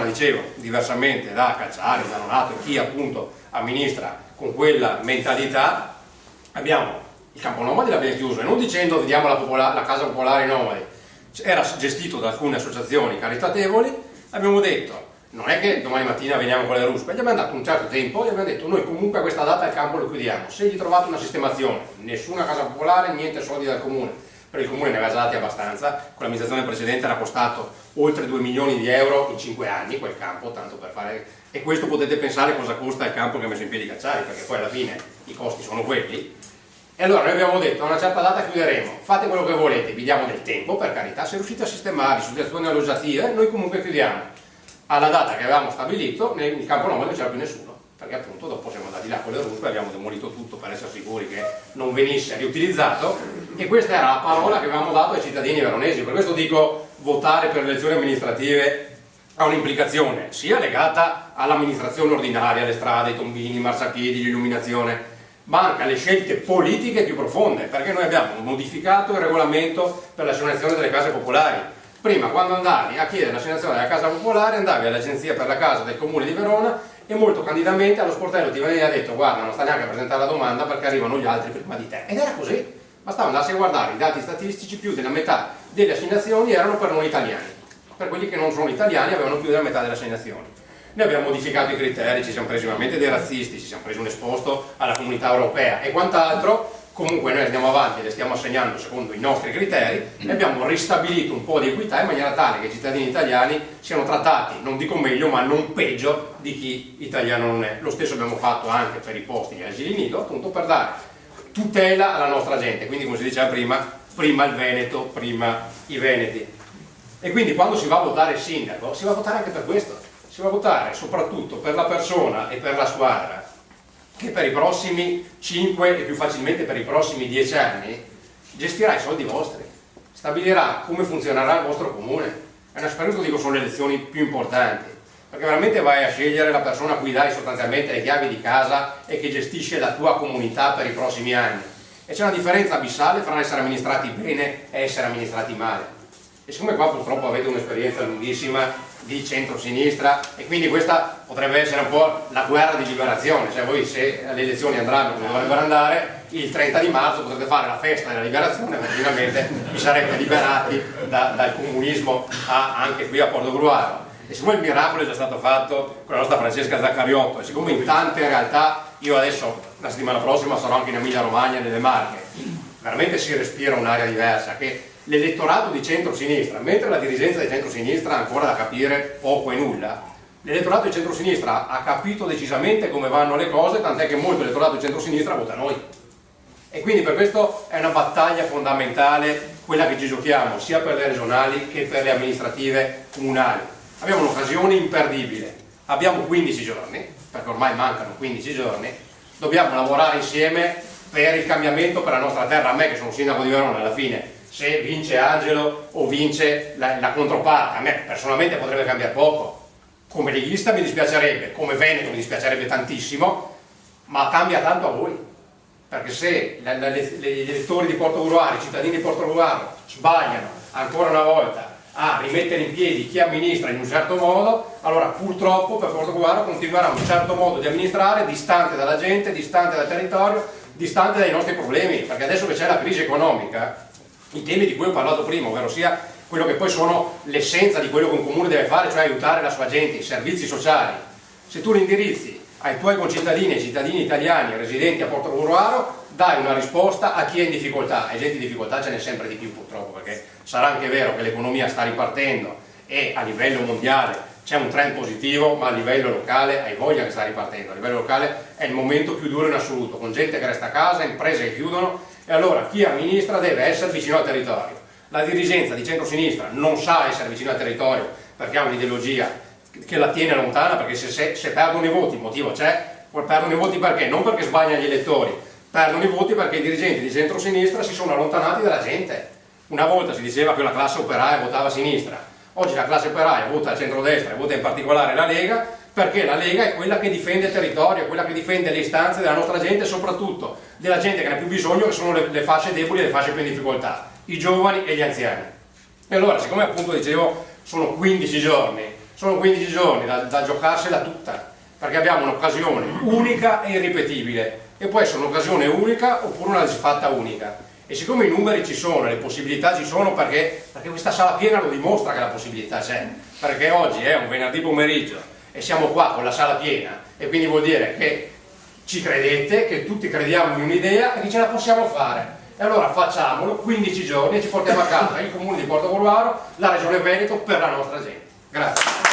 Dicevo, diversamente da Cacciari, da Nonato e chi appunto amministra con quella mentalità, abbiamo il campo nomadi l'abbiamo chiuso, e non dicendo vediamo la casa popolare nomadi, era gestito da alcune associazioni caritatevoli. Abbiamo detto non è che domani mattina veniamo con le ruspe, gli abbiamo dato un certo tempo e abbiamo detto noi comunque a questa data il campo lo chiudiamo, se gli trovate una sistemazione, nessuna casa popolare, niente soldi dal comune. Per il comune ne aveva già dati abbastanza, con l'amministrazione precedente era costato oltre 2 milioni di euro in 5 anni quel campo, tanto per fare, e questo potete pensare cosa costa il campo che ha messo in piedi Cacciari, perché poi alla fine i costi sono quelli. E allora noi abbiamo detto a una certa data chiuderemo, fate quello che volete, vi diamo del tempo, per carità, se riuscite a sistemare situazioni alloggiative noi comunque chiudiamo. Alla data che avevamo stabilito nel campo nomadi non c'era più nessuno, perché appunto dopo siamo andati là con le ruspe, abbiamo demolito tutto per essere sicuri che non venisse riutilizzato, e questa era la parola che avevamo dato ai cittadini veronesi. Per questo dico, votare per le elezioni amministrative ha un'implicazione sia legata all'amministrazione ordinaria, alle strade, i tombini, i marciapiedi, l'illuminazione, ma anche alle scelte politiche più profonde, perché noi abbiamo modificato il regolamento per l'assegnazione delle case popolari. Prima, quando andavi a chiedere l'assegnazione della casa popolare, andavi all'agenzia per la casa del comune di Verona e molto candidamente allo sportello ti veniva detto guarda, non sta neanche a presentare la domanda perché arrivano gli altri prima di te. Ed era così, bastava andarsi a guardare i dati statistici, più della metà delle assegnazioni erano per non italiani, per quelli che non sono italiani avevano più della metà delle assegnazioni. Noi abbiamo modificato i criteri, ci siamo presi veramente dei razzisti, ci siamo presi un esposto alla comunità europea e quant'altro. Comunque noi andiamo avanti e le stiamo assegnando secondo i nostri criteri e abbiamo ristabilito un po' di equità in maniera tale che i cittadini italiani siano trattati, non dico meglio, ma non peggio di chi italiano non è. Lo stesso abbiamo fatto anche per i posti di asili nido, appunto per dare tutela alla nostra gente, quindi come si diceva prima, prima il Veneto, prima i veneti. E quindi quando si va a votare il sindaco, si va a votare anche per questo, si va a votare soprattutto per la persona e per la squadra che per i prossimi 5 e più facilmente per i prossimi 10 anni gestirà i soldi vostri, stabilirà come funzionerà il vostro comune. È un'esperienza, lo dico, sono le elezioni più importanti, perché veramente vai a scegliere la persona a cui dai sostanzialmente le chiavi di casa e che gestisce la tua comunità per i prossimi anni. E c'è una differenza abissale fra essere amministrati bene e essere amministrati male. E siccome qua purtroppo avete un'esperienza lunghissima di centro-sinistra e quindi questa potrebbe essere un po' la guerra di liberazione, cioè voi se le elezioni andranno come dovrebbero andare, il 30 di marzo potrete fare la festa della liberazione e finalmente vi sarete liberati dal comunismo anche qui a Portogruaro. E siccome il miracolo è già stato fatto con la nostra Francesca Zaccariotto e siccome in tante realtà, io adesso la settimana prossima sarò anche in Emilia Romagna e nelle Marche, veramente si respira un'area diversa, che l'elettorato di centro-sinistra, mentre la dirigenza di centro-sinistra ha ancora da capire poco e nulla, l'elettorato di centro-sinistra ha capito decisamente come vanno le cose, tant'è che molto elettorato di centro-sinistra vota noi. E quindi per questo è una battaglia fondamentale quella che ci giochiamo, sia per le regionali che per le amministrative comunali. Abbiamo un'occasione imperdibile, abbiamo 15 giorni, perché ormai mancano 15 giorni, dobbiamo lavorare insieme per il cambiamento per la nostra terra. A me che sono sindaco di Verona alla fine, se vince Angelo o vince la controparte, a me personalmente potrebbe cambiare poco, come leghista mi dispiacerebbe, come veneto mi dispiacerebbe tantissimo, ma cambia tanto a voi, perché se gli elettori di Portogruaro, i cittadini di Portogruaro sbagliano ancora una volta a rimettere in piedi chi amministra in un certo modo, allora purtroppo per Portogruaro continuerà un certo modo di amministrare distante dalla gente, distante dal territorio, distante dai nostri problemi, perché adesso che c'è la crisi economica, i temi di cui ho parlato prima, ovvero sia quello che poi sono l'essenza di quello che un comune deve fare, cioè aiutare la sua gente, i servizi sociali, se tu li indirizzi ai tuoi concittadini e cittadini italiani residenti a Portogruaro, dai una risposta a chi è in difficoltà, e gente in difficoltà ce n'è sempre di più purtroppo, perché sarà anche vero che l'economia sta ripartendo e a livello mondiale c'è un trend positivo, ma a livello locale hai voglia che sta ripartendo, a livello locale è il momento più duro in assoluto, con gente che resta a casa, imprese che chiudono, e allora chi amministra deve essere vicino al territorio. La dirigenza di centro-sinistra non sa essere vicino al territorio perché ha un'ideologia che la tiene lontana, perché se perdono i voti, il motivo c'è, perdono i voti perché? Non perché sbagliano gli elettori, perdono i voti perché i dirigenti di centro-sinistra si sono allontanati dalla gente. Una volta si diceva che la classe operaia votava a sinistra, oggi la classe operaia vota a centrodestra e vota in particolare la Lega, perché la Lega è quella che difende il territorio, quella che difende le istanze della nostra gente e soprattutto della gente che ne ha più bisogno, che sono le fasce deboli e le fasce più in difficoltà, i giovani e gli anziani. E allora, siccome appunto dicevo sono 15 giorni da giocarsela tutta, perché abbiamo un'occasione unica e irripetibile, e può essere un'occasione unica oppure una disfatta unica. E siccome i numeri ci sono, le possibilità ci sono, perché questa sala piena lo dimostra che la possibilità c'è, perché oggi è un venerdì pomeriggio e siamo qua con la sala piena, e quindi vuol dire che ci credete, che tutti crediamo in un'idea e che ce la possiamo fare. E allora facciamolo, 15 giorni, e ci portiamo a casa il comune di Portogruaro, la regione Veneto, per la nostra gente. Grazie.